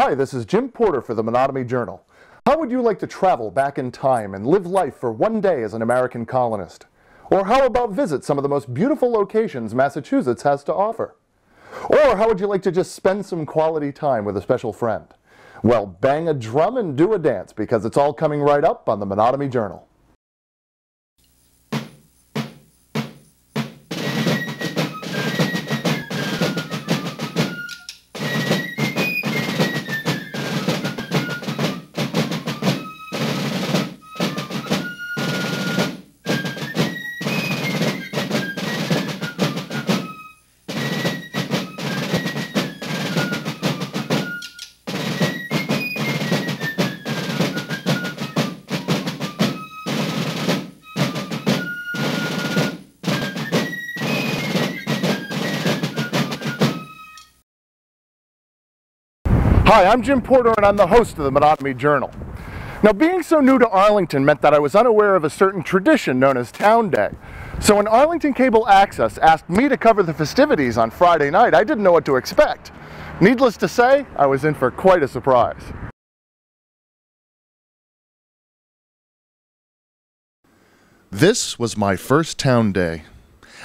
Hi, this is Jim Porter for the Menotomy Journal. How would you like to travel back in time and live life for one day as an American colonist? Or how about visit some of the most beautiful locations Massachusetts has to offer? Or how would you like to just spend some quality time with a special friend? Well, bang a drum and do a dance, because it's all coming right up on the Menotomy Journal. Hi, I'm Jim Porter and I'm the host of the Menotomy Journal. Now, being so new to Arlington meant that I was unaware of a certain tradition known as Town Day. So when Arlington Cable Access asked me to cover the festivities on Friday night, I didn't know what to expect. Needless to say, I was in for quite a surprise. This was my first Town Day,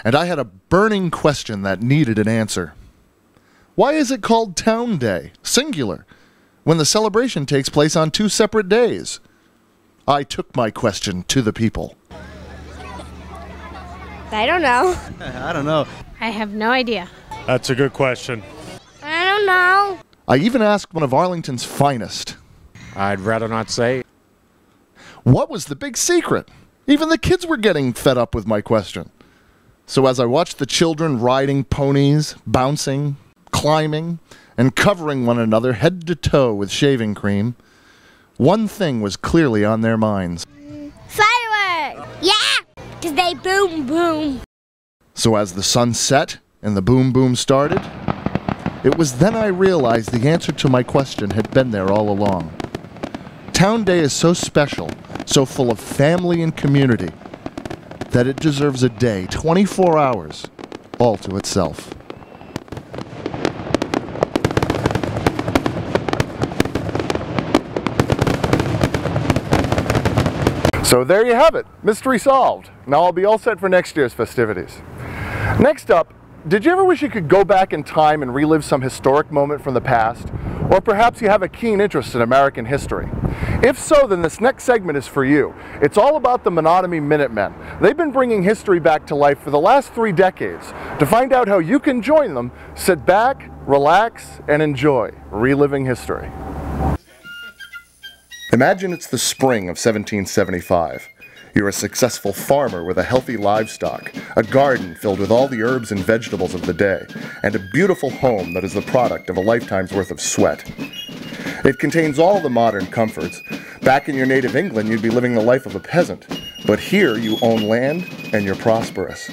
and I had a burning question that needed an answer. Why is it called Town Day, singular, when the celebration takes place on two separate days? I took my question to the people. I don't know. I don't know. I have no idea. That's a good question. I don't know. I even asked one of Arlington's finest. I'd rather not say. What was the big secret? Even the kids were getting fed up with my question. So as I watched the children riding ponies, bouncing, climbing, and covering one another head to toe with shaving cream, one thing was clearly on their minds. Fireworks! Yeah! Because they boom boom. So as the sun set and the boom boom started, it was then I realized the answer to my question had been there all along. Town Day is so special, so full of family and community, that it deserves a day, 24 hours, all to itself. So there you have it, mystery solved. Now I'll be all set for next year's festivities. Next up, did you ever wish you could go back in time and relive some historic moment from the past? Or perhaps you have a keen interest in American history? If so, then this next segment is for you. It's all about the Menotomy Minutemen. They've been bringing history back to life for the last 3 decades. To find out how you can join them, sit back, relax, and enjoy reliving history. Imagine it's the spring of 1775. You're a successful farmer with a healthy livestock, a garden filled with all the herbs and vegetables of the day, and a beautiful home that is the product of a lifetime's worth of sweat. It contains all the modern comforts. Back in your native England, you'd be living the life of a peasant, but here you own land and you're prosperous.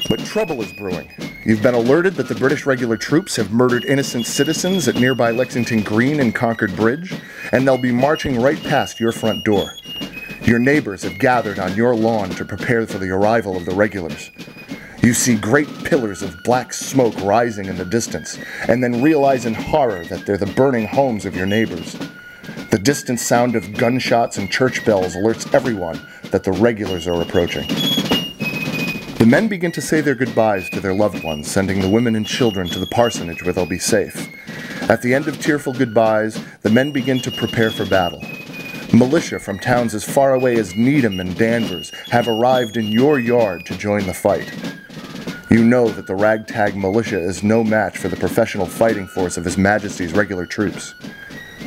But trouble is brewing. You've been alerted that the British regular troops have murdered innocent citizens at nearby Lexington Green and Concord Bridge, and they'll be marching right past your front door. Your neighbors have gathered on your lawn to prepare for the arrival of the regulars. You see great pillars of black smoke rising in the distance, and then realize in horror that they're the burning homes of your neighbors. The distant sound of gunshots and church bells alerts everyone that the regulars are approaching. The men begin to say their goodbyes to their loved ones, sending the women and children to the parsonage where they'll be safe. At the end of tearful goodbyes, the men begin to prepare for battle. Militia from towns as far away as Needham and Danvers have arrived in your yard to join the fight. You know that the ragtag militia is no match for the professional fighting force of His Majesty's regular troops.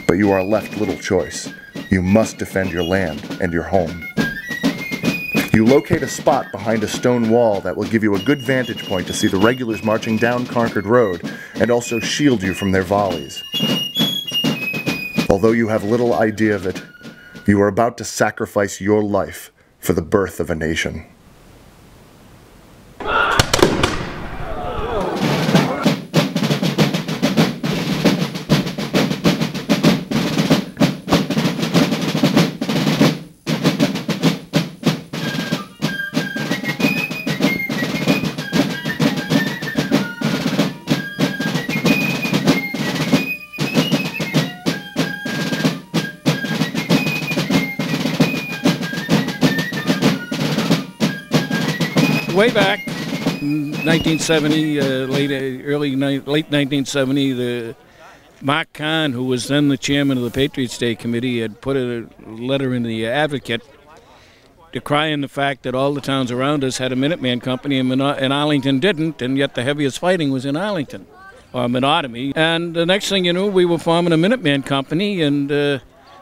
But you are left little choice. You must defend your land and your home. You locate a spot behind a stone wall that will give you a good vantage point to see the regulars marching down Concord Road and also shield you from their volleys. Although you have little idea of it, you are about to sacrifice your life for the birth of a nation. way back, 1970, late 1970, the Mark Kahn, who was then the chairman of the Patriots Day Committee, had put a letter in the Advocate decrying the fact that all the towns around us had a Minuteman company and Arlington didn't, and yet the heaviest fighting was in Arlington, or Menotomy. And the next thing you knew, we were forming a Minuteman company, and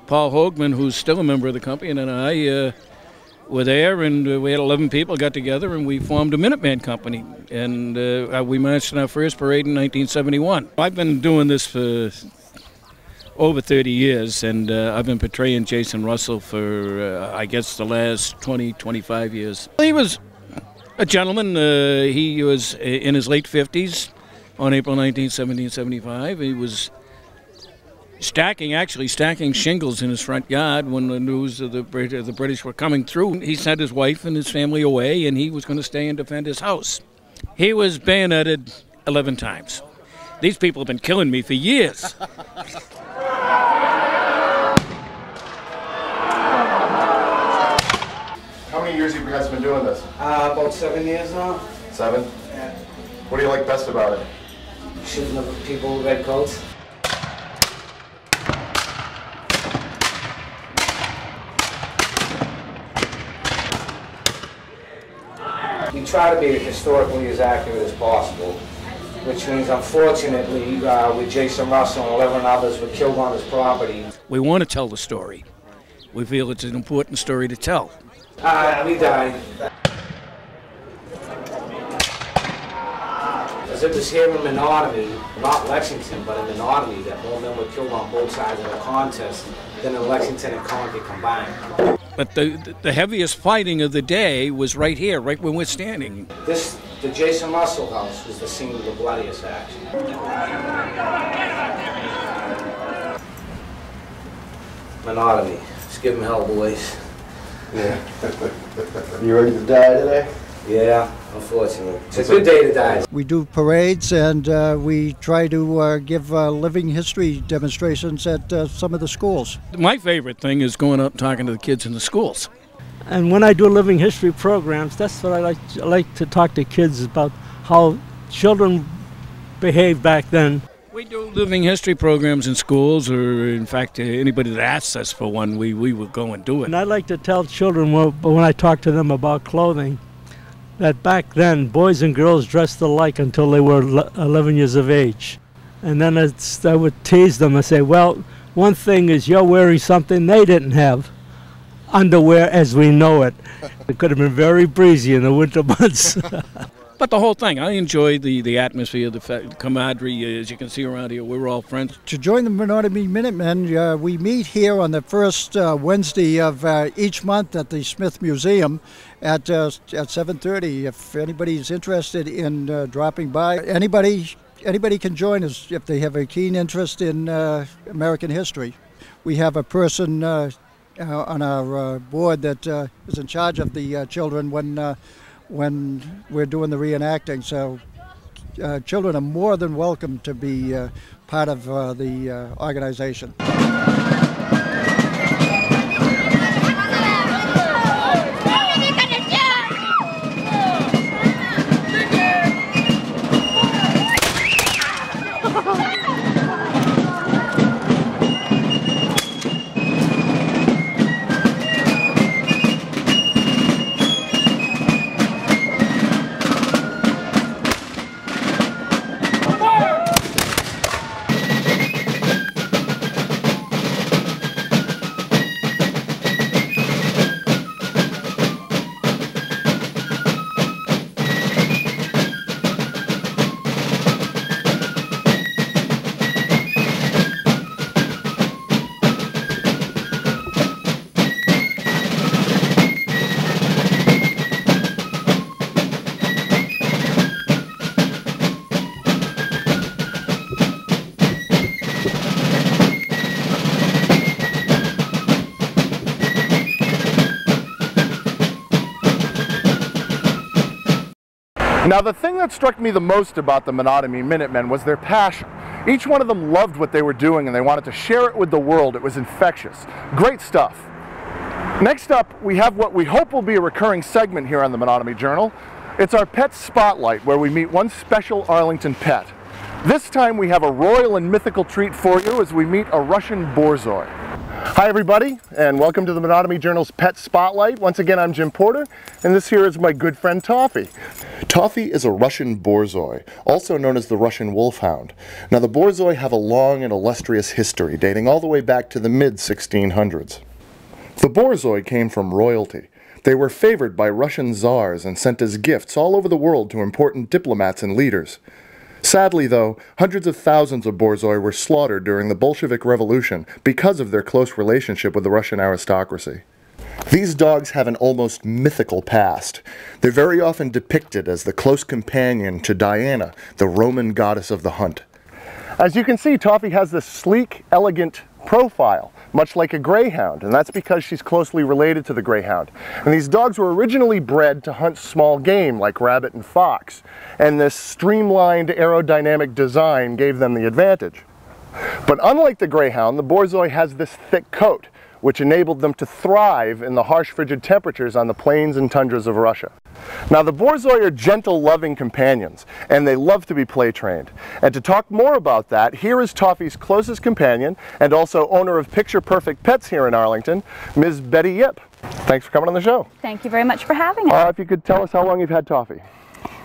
Paul Hoagman, who's still a member of the company, and I were there, and we had 11 people got together, and we formed a Minuteman company, and we marched in our first parade in 1971. I've been doing this for over 30 years, and I've been portraying Jason Russell for, I guess, the last 20, 25 years. He was a gentleman. He was in his late 50s on April 19, 1775. He was stacking shingles in his front yard when the news of the British were coming through. He sent his wife and his family away, and he was going to stay and defend his house. He was bayoneted 11 times. These people have been killing me for years. How many years have you guys been doing this? About 7 years now. 7? Yeah. What do you like best about it? Shooting the people with red coats. We try to be historically as accurate as possible, which means, unfortunately, with Jason Russell and 11 others were killed on his property. We want to tell the story. We feel it's an important story to tell. We died. As it was here in Menotomy, not Lexington, but in Menotomy, that more men were killed on both sides of the contest than in Lexington and Concord combined. But the heaviest fighting of the day was right here, right where we're standing. The Jason Russell house was the scene of the bloodiest action. Menotomy. Just give them hell, boys. Yeah. You ready to die today? Yeah, unfortunately. It's a good day to die. We do parades, and we try to give living history demonstrations at some of the schools. My favorite thing is going up and talking to the kids in the schools. And when I do living history programs, that's what I like. I like to talk to kids about how children behaved back then. We do living history programs in schools, or in fact, anybody that asks us for one, we will go and do it. And I like to tell children, when I talk to them about clothing, that back then boys and girls dressed alike until they were 11 years of age. And then I would tease them and say, well, one thing is you're wearing something they didn't have. Underwear as we know it. It could have been very breezy in the winter months. But the whole thing, I enjoy the atmosphere, the camaraderie. As you can see around here, we're all friends. To join the Menotomy Minutemen, we meet here on the first Wednesday of each month at the Smith Museum at 7:30. If anybody's interested in dropping by, anybody can join us if they have a keen interest in American history. We have a person on our board that is in charge of the children when we're doing the reenacting. So children are more than welcome to be part of the organization. Now, the thing that struck me the most about the Menotomy Minutemen was their passion. Each one of them loved what they were doing and they wanted to share it with the world. It was infectious. Great stuff. Next up, we have what we hope will be a recurring segment here on the Menotomy Journal, It's our Pet Spotlight, where we meet one special Arlington pet. This time we have a royal and mythical treat for you as we meet a Russian borzoi. Hi everybody, and welcome to the Menotomy Journal's Pet Spotlight. Once again, I'm Jim Porter, and this here is my good friend Toffee. Toffee is a Russian borzoi, also known as the Russian wolfhound. Now the borzoi have a long and illustrious history, dating all the way back to the mid-1600s. The borzoi came from royalty. They were favored by Russian czars and sent as gifts all over the world to important diplomats and leaders. Sadly, though, hundreds of thousands of borzoi were slaughtered during the Bolshevik Revolution because of their close relationship with the Russian aristocracy. These dogs have an almost mythical past. They're very often depicted as the close companion to Diana, the Roman goddess of the hunt. As you can see, Toffee has this sleek, elegant profile, much like a greyhound, and that's because she's closely related to the greyhound. And these dogs were originally bred to hunt small game like rabbit and fox, and this streamlined aerodynamic design gave them the advantage. But unlike the greyhound, the borzoi has this thick coat, which enabled them to thrive in the harsh, frigid temperatures on the plains and tundras of Russia. Now, the borzoi are gentle, loving companions, and they love to be play-trained. And to talk more about that, here is Toffee's closest companion, and also owner of Picture Perfect Pets here in Arlington, Ms. Bette Yip. Thanks for coming on the show. Thank you very much for having us. If you could tell us how long you've had Toffee.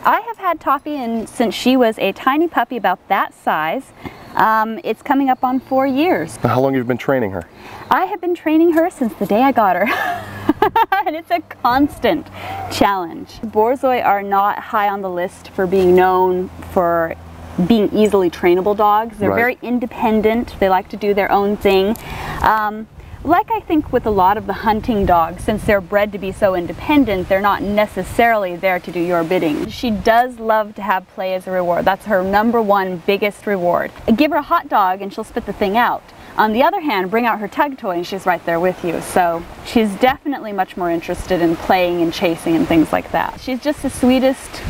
I have had Toffee since she was a tiny puppy about that size. It's coming up on 4 years. How long have you been training her? I have been training her since the day I got her. And it's a constant challenge. Borzoi are not high on the list for being known for being easily trainable dogs. They're very independent. They like to do their own thing. Like I think with a lot of the hunting dogs, since they're bred to be so independent, they're not necessarily there to do your bidding. She does love to have play as a reward. That's her #1 biggest reward. Give her a hot dog and she'll spit the thing out. On the other hand, bring out her tug toy and she's right there with you. So she's definitely much more interested in playing and chasing and things like that. She's just the sweetest,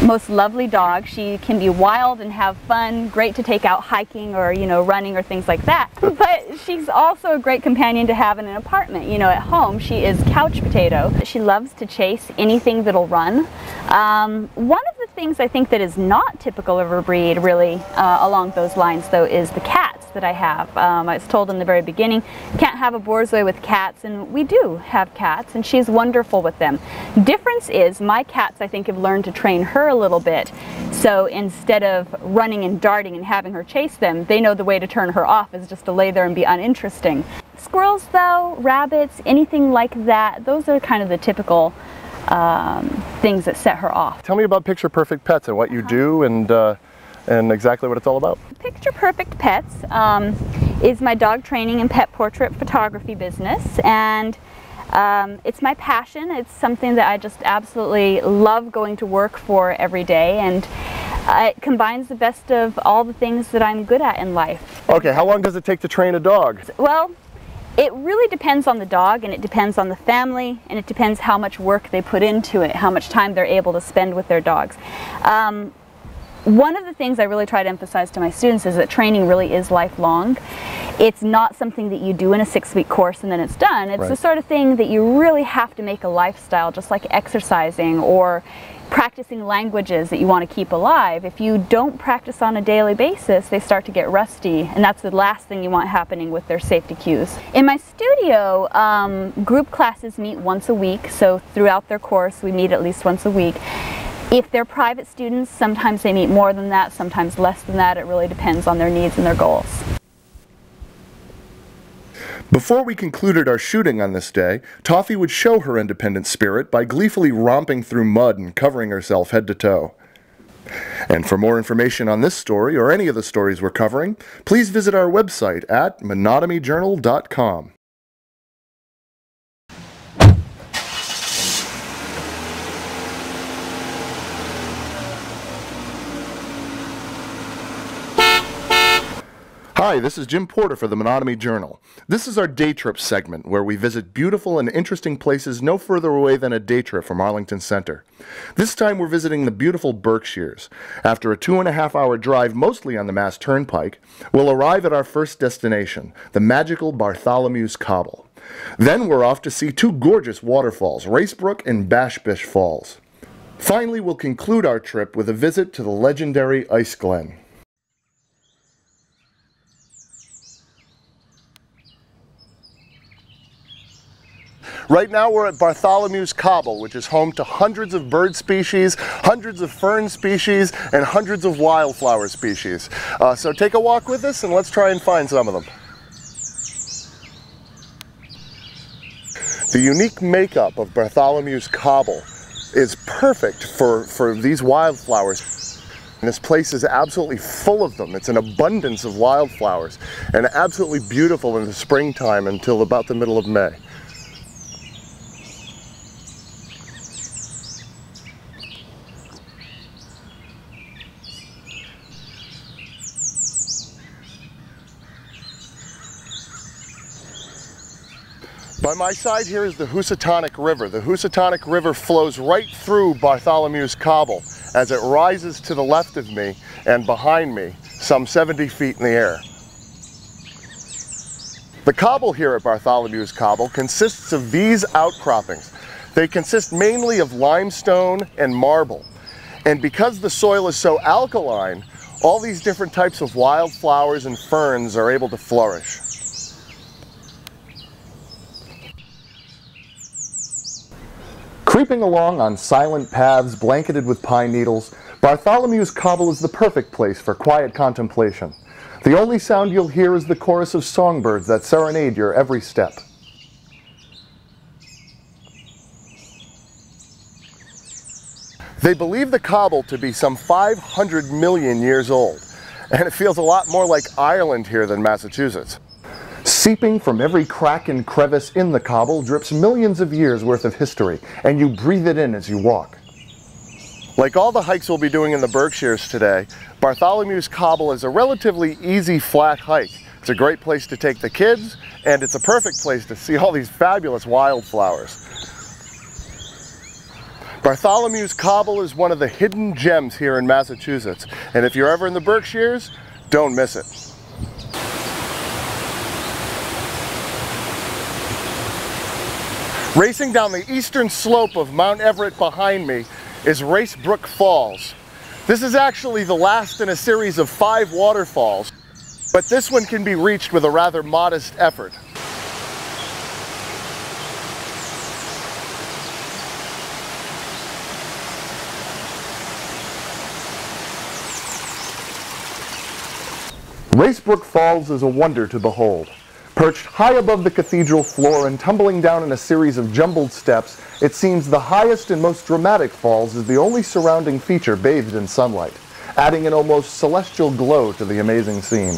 most lovely dog. She can be wild and have fun, great to take out hiking or, running or things like that. But she's also a great companion to have in an apartment. At home, she is couch potato. She loves to chase anything that'll run. One of the things I think that is not typical of her breed, really, along those lines, though, is the cats that I have. I was told in the very beginning, can't have a borzoi with cats, and we do have cats, and she's wonderful with them. Difference is, my cats, I think, have learned to train her a little bit. So instead of running and darting and having her chase them, they know the way to turn her off is just to lay there and be uninteresting. Squirrels, though, rabbits, anything like that, those are kind of the typical things that set her off. Tell me about Picture Perfect Pets and what you do and exactly what it's all about. Picture Perfect Pets is my dog training and pet portrait photography business, and it's my passion. It's something that I just absolutely love going to work for every day, and it combines the best of all the things that I'm good at in life. Okay, how long does it take to train a dog? Well, it really depends on the dog, and it depends on the family, and it depends how much work they put into it, how much time they're able to spend with their dogs. One of the things I really try to emphasize to my students is that training really is lifelong. It's not something that you do in a 6-week course and then it's done. It's the sort of thing that you really have to make a lifestyle, just like exercising or practicing languages that you want to keep alive. If you don't practice on a daily basis, they start to get rusty, and that's the last thing you want happening with their safety cues. In my studio, group classes meet once a week, so throughout their course we meet at least once a week. If they're private students, sometimes they meet more than that, sometimes less than that. It really depends on their needs and their goals. Before we concluded our shooting on this day, Toffee would show her independent spirit by gleefully romping through mud and covering herself head to toe. And for more information on this story or any of the stories we're covering, please visit our website at menotomyjournal.com. Hi, this is Jim Porter for the Menotomy Journal. This is our day trip segment where we visit beautiful and interesting places no further away than a day trip from Arlington Center. This time we're visiting the beautiful Berkshires. After a 2.5-hour drive mostly on the Mass Turnpike, we'll arrive at our first destination, the magical Bartholomew's Cobble. Then we're off to see two gorgeous waterfalls, Racebrook and Bashbish Falls. Finally, we'll conclude our trip with a visit to the legendary Ice Glen. Right now we're at Bartholomew's Cobble, which is home to hundreds of bird species, hundreds of fern species, and hundreds of wildflower species. So take a walk with us and let's try and find some of them. The unique makeup of Bartholomew's Cobble is perfect for these wildflowers. And this place is absolutely full of them. It's an abundance of wildflowers and absolutely beautiful in the springtime until about the middle of May. By my side here is the Housatonic River. The Housatonic River flows right through Bartholomew's Cobble as it rises to the left of me and behind me, some 70 feet in the air. The cobble here at Bartholomew's Cobble consists of these outcroppings. They consist mainly of limestone and marble. And because the soil is so alkaline, all these different types of wildflowers and ferns are able to flourish. Creeping along on silent paths blanketed with pine needles, Bartholomew's Cobble is the perfect place for quiet contemplation. The only sound you'll hear is the chorus of songbirds that serenade your every step. They believe the cobble to be some 500 million years old, and it feels a lot more like Ireland here than Massachusetts. Seeping from every crack and crevice in the cobble drips millions of years worth of history, and you breathe it in as you walk. Like all the hikes we'll be doing in the Berkshires today, Bartholomew's Cobble is a relatively easy flat hike. It's a great place to take the kids, and it's a perfect place to see all these fabulous wildflowers. Bartholomew's Cobble is one of the hidden gems here in Massachusetts, and if you're ever in the Berkshires, don't miss it. Racing down the eastern slope of Mount Everett behind me is Racebrook Falls. This is actually the last in a series of 5 waterfalls, but this one can be reached with a rather modest effort. Racebrook Falls is a wonder to behold. Perched high above the cathedral floor and tumbling down in a series of jumbled steps, it seems the highest and most dramatic falls is the only surrounding feature bathed in sunlight, adding an almost celestial glow to the amazing scene.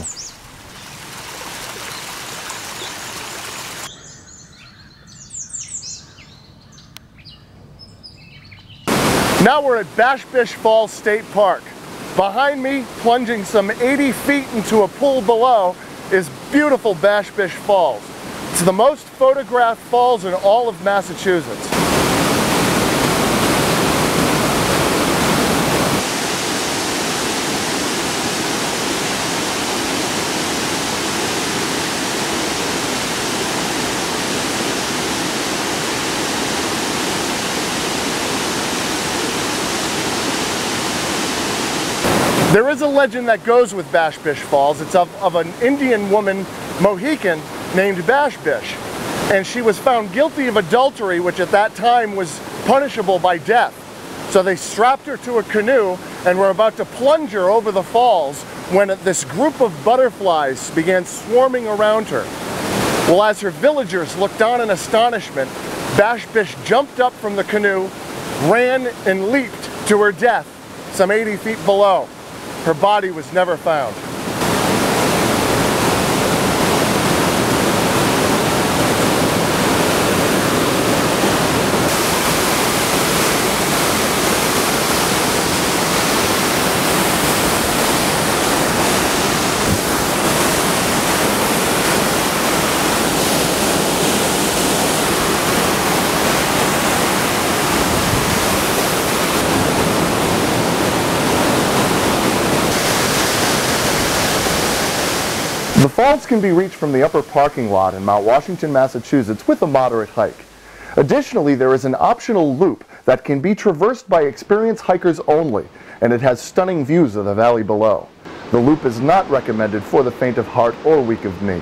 Now we're at Bash Bish Falls State Park. Behind me, plunging some 80 feet into a pool below, is beautiful Bash Bish Falls. It's the most photographed falls in all of Massachusetts. There is a legend that goes with Bash Bish Falls. It's of an Indian woman, Mohican, named Bash Bish. And she was found guilty of adultery, which at that time was punishable by death. So they strapped her to a canoe and were about to plunge her over the falls when this group of butterflies began swarming around her. Well, as her villagers looked on in astonishment, Bash Bish jumped up from the canoe, ran and leaped to her death some 80 feet below. Her body was never found. The falls can be reached from the upper parking lot in Mount Washington, Massachusetts with a moderate hike. Additionally, there is an optional loop that can be traversed by experienced hikers only, and it has stunning views of the valley below. The loop is not recommended for the faint of heart or weak of knee.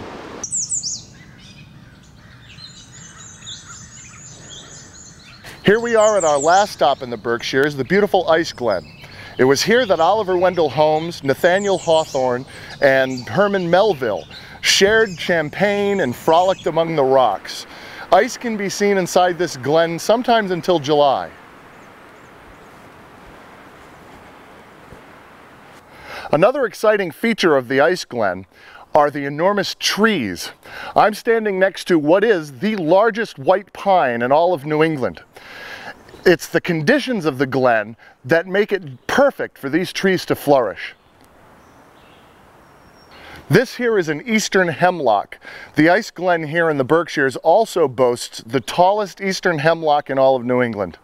Here we are at our last stop in the Berkshires, the beautiful Ice Glen. It was here that Oliver Wendell Holmes, Nathaniel Hawthorne, and Herman Melville shared champagne and frolicked among the rocks. Ice can be seen inside this glen sometimes until July. Another exciting feature of the Ice Glen are the enormous trees. I'm standing next to what is the largest white pine in all of New England. It's the conditions of the glen that make it perfect for these trees to flourish. This here is an eastern hemlock. The Ice Glen here in the Berkshires also boasts the tallest eastern hemlock in all of New England.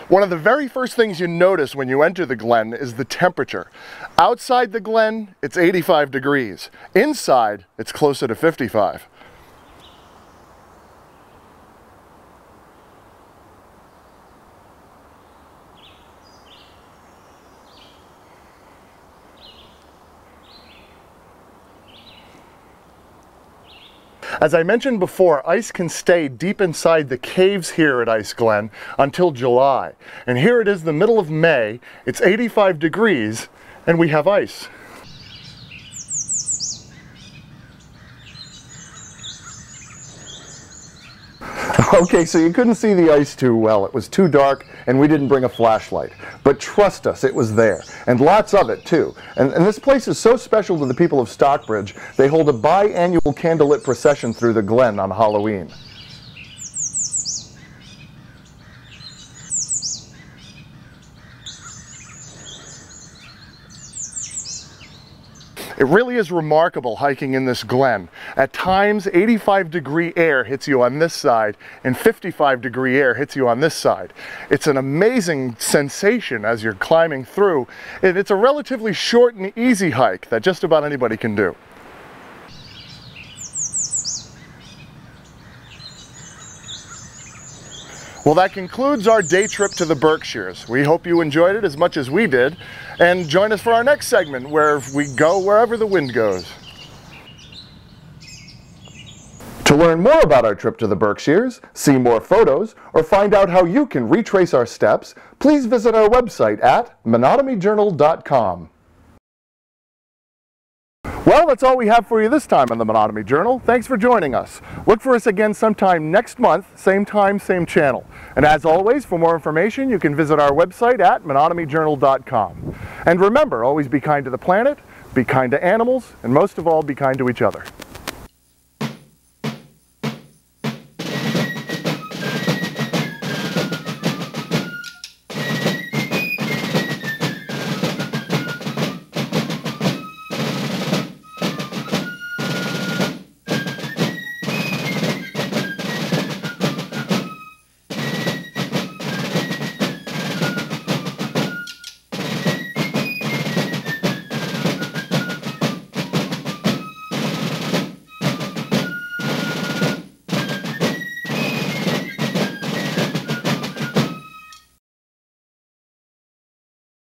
One of the very first things you notice when you enter the glen is the temperature. Outside the glen, it's 85 degrees. Inside, it's closer to 55. As I mentioned before, ice can stay deep inside the caves here at Ice Glen until July. And here it is the middle of May, it's 85 degrees, and we have ice. Okay, so you couldn't see the ice too well. It was too dark and we didn't bring a flashlight. But trust us, it was there. And lots of it too. And this place is so special to the people of Stockbridge, they hold a biannual candlelit procession through the Glen on Halloween. It really is remarkable hiking in this glen. At times, 85-degree air hits you on this side, and 55-degree air hits you on this side. It's an amazing sensation as you're climbing through, and it's a relatively short and easy hike that just about anybody can do. Well, that concludes our day trip to the Berkshires. We hope you enjoyed it as much as we did, and join us for our next segment where we go wherever the wind goes. To learn more about our trip to the Berkshires, see more photos, or find out how you can retrace our steps, please visit our website at menotomyjournal.com. Well, that's all we have for you this time on the Menotomy Journal. Thanks for joining us. Look for us again sometime next month, same time, same channel. And as always, for more information, you can visit our website at menotomyjournal.com. And remember, always be kind to the planet, be kind to animals, and most of all, be kind to each other.